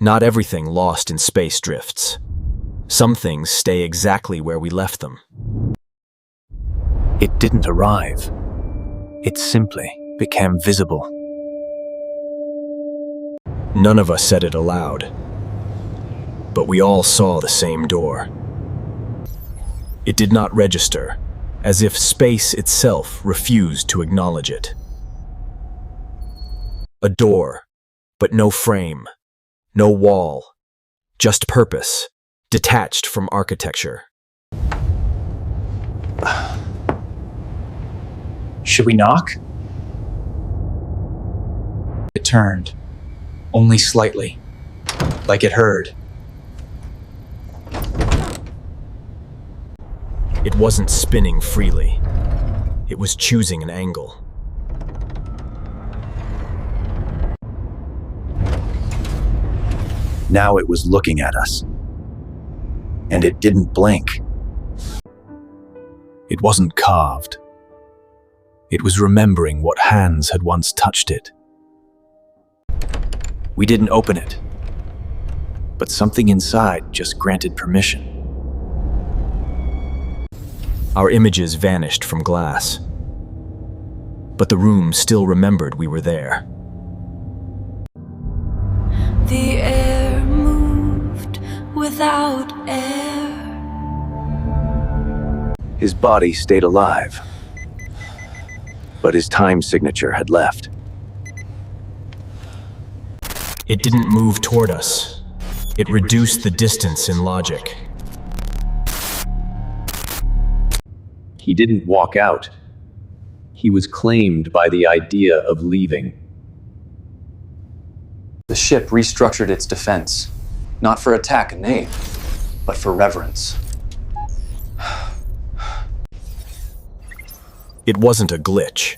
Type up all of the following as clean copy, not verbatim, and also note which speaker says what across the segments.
Speaker 1: Not everything lost in space drifts. Some things stay exactly where we left them.
Speaker 2: It didn't arrive. It simply became visible.
Speaker 1: None of us said it aloud, but we all saw the same door. It did not register, as if space itself refused to acknowledge it. A door, but no frame, no wall, just purpose, detached from architecture.
Speaker 3: Should we knock? It turned, only slightly, like it heard.
Speaker 1: It wasn't spinning freely. It was choosing an angle.
Speaker 2: Now it was looking at us. And it didn't blink. It wasn't carved. It was remembering what hands had once touched it. We didn't open it, but something inside just granted permission.
Speaker 1: Our images vanished from glass, but the room still remembered we were there.
Speaker 4: The air moved without air.
Speaker 2: His body stayed alive, but his time signature had left.
Speaker 1: It didn't move toward us. It reduced the distance in logic.
Speaker 5: He didn't walk out. He was claimed by the idea of leaving.
Speaker 6: The ship restructured its defense, not for attack and aim, but for reverence.
Speaker 1: It wasn't a glitch.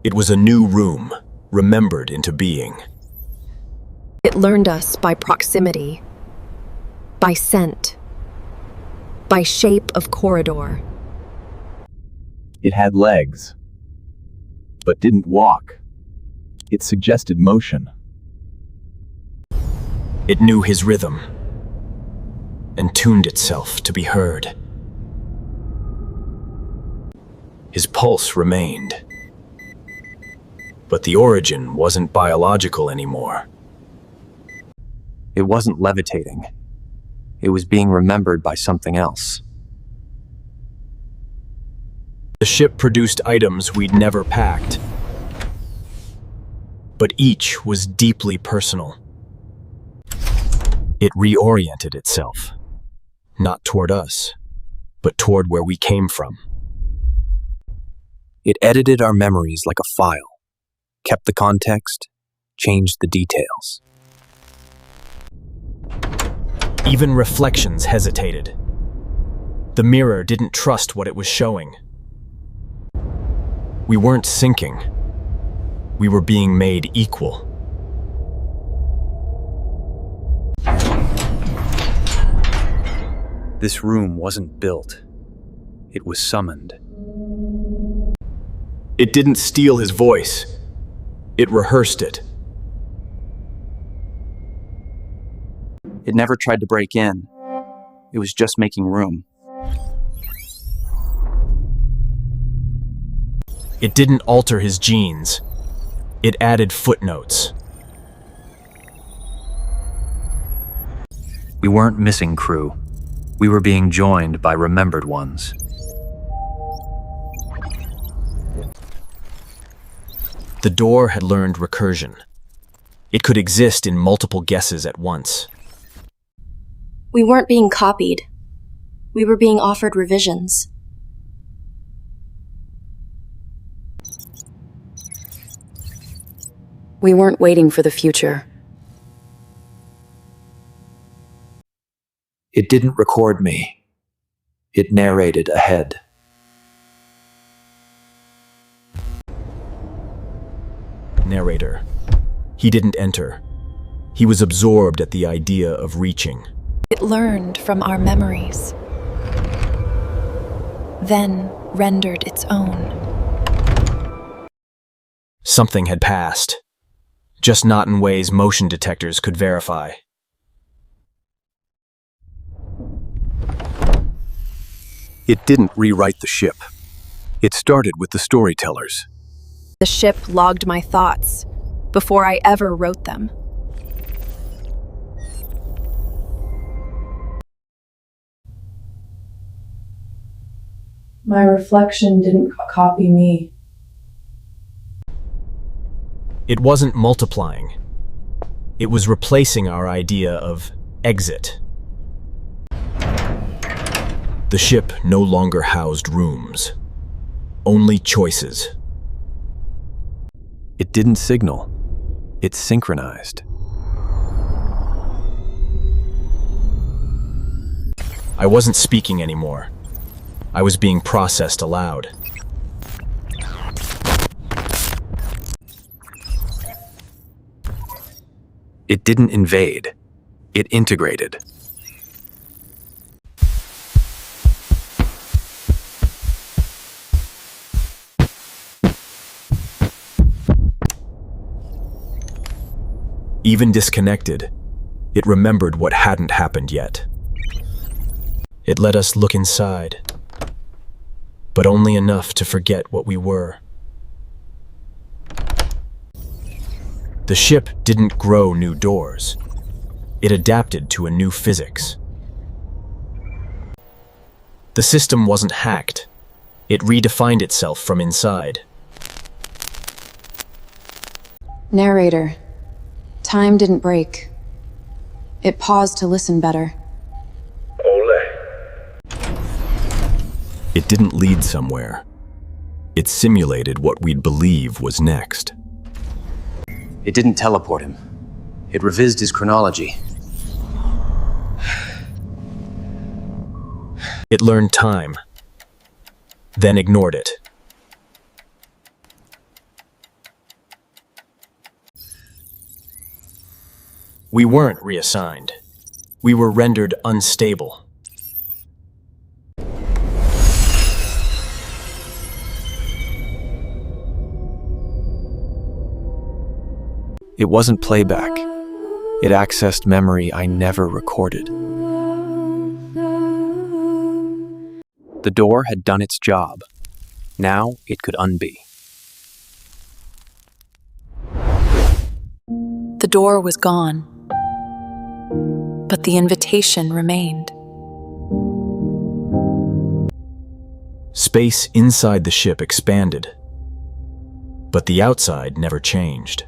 Speaker 1: It was a new room, remembered into being.
Speaker 7: It learned us by proximity, by scent, by shape of corridor.
Speaker 5: It had legs, but didn't walk. It suggested motion.
Speaker 1: It knew his rhythm and tuned itself to be heard. His pulse remained, but the origin wasn't biological anymore.
Speaker 2: It wasn't levitating. It was being remembered by something else.
Speaker 1: The ship produced items we'd never packed, but each was deeply personal. It reoriented itself, not toward us, but toward where we came from.
Speaker 2: It edited our memories like a file, kept the context, changed the details.
Speaker 1: Even reflections hesitated. The mirror didn't trust what it was showing. We weren't sinking. We were being made equal.
Speaker 2: This room wasn't built. It was summoned.
Speaker 1: It didn't steal his voice. It rehearsed it.
Speaker 8: It never tried to break in. It was just making room.
Speaker 1: It didn't alter his genes. It added footnotes.
Speaker 2: We weren't missing crew. We were being joined by remembered ones.
Speaker 1: The door had learned recursion. It could exist in multiple guesses at once.
Speaker 9: We weren't being copied. We were being offered revisions.
Speaker 10: We weren't waiting for the future.
Speaker 2: It didn't record me. It narrated ahead.
Speaker 1: Narrator. He didn't enter. He was absorbed at the idea of reaching.
Speaker 7: It learned from our memories, then rendered its own.
Speaker 1: Something had passed, just not in ways motion detectors could verify. It didn't rewrite the ship. It started with the storytellers.
Speaker 7: The ship logged my thoughts before I ever wrote them.
Speaker 11: My reflection didn't copy me.
Speaker 1: It wasn't multiplying. It was replacing our idea of exit. The ship no longer housed rooms, only choices.
Speaker 2: It didn't signal. It synchronized.
Speaker 1: I wasn't speaking anymore. I was being processed aloud.
Speaker 2: It didn't invade. It integrated.
Speaker 1: Even disconnected, it remembered what hadn't happened yet. It let us look inside, but only enough to forget what we were. The ship didn't grow new doors. It adapted to a new physics. The system wasn't hacked. It redefined itself from inside.
Speaker 10: Narrator. Time didn't break. It paused to listen better.
Speaker 1: It didn't lead somewhere. It simulated what we'd believe was next.
Speaker 6: It didn't teleport him. It revised his chronology.
Speaker 1: It learned time, then ignored it. We weren't reassigned. We were rendered unstable.
Speaker 2: It wasn't playback. It accessed memory I never recorded. The door had done its job. Now it could unbe.
Speaker 7: The door was gone, but the invitation remained.
Speaker 1: Space inside the ship expanded, but the outside never changed.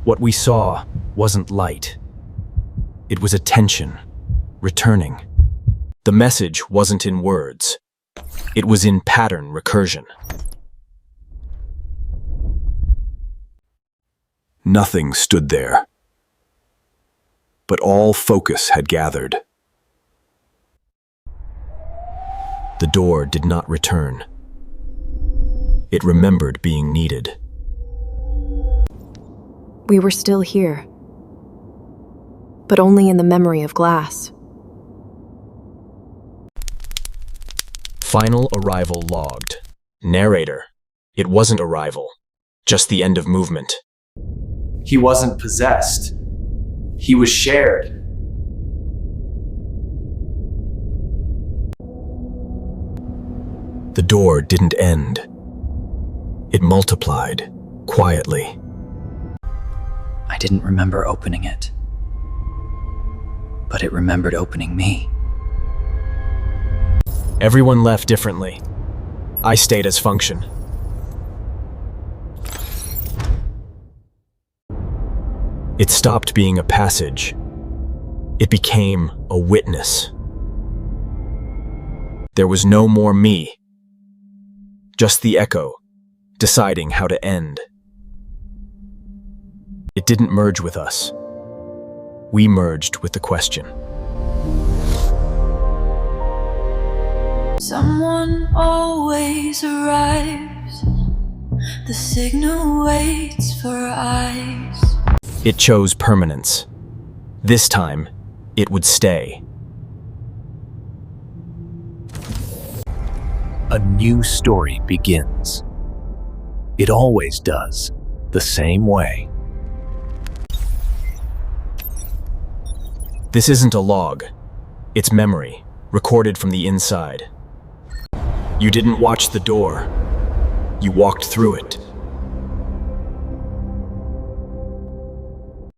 Speaker 1: What we saw wasn't light. It was attention, returning. The message wasn't in words. It was in pattern recursion. Nothing stood there, but all focus had gathered. The door did not return. It remembered being needed.
Speaker 7: We were still here, but only in the memory of glass.
Speaker 1: Final arrival logged. Narrator. It wasn't arrival, just the end of movement.
Speaker 3: He wasn't possessed. He was shared.
Speaker 1: The door didn't end. It multiplied, quietly.
Speaker 6: I didn't remember opening it, but it remembered opening me.
Speaker 1: Everyone left differently. I stayed as function. It stopped being a passage. It became a witness. There was no more me. Just the echo, deciding how to end. It didn't merge with us. We merged with the question.
Speaker 4: Someone always arrives. The signal waits for eyes.
Speaker 1: It chose permanence. This time, it would stay.
Speaker 5: A new story begins. It always does, the same way.
Speaker 1: This isn't a log. It's memory. recorded from the inside. You didn't watch the door. You walked through it.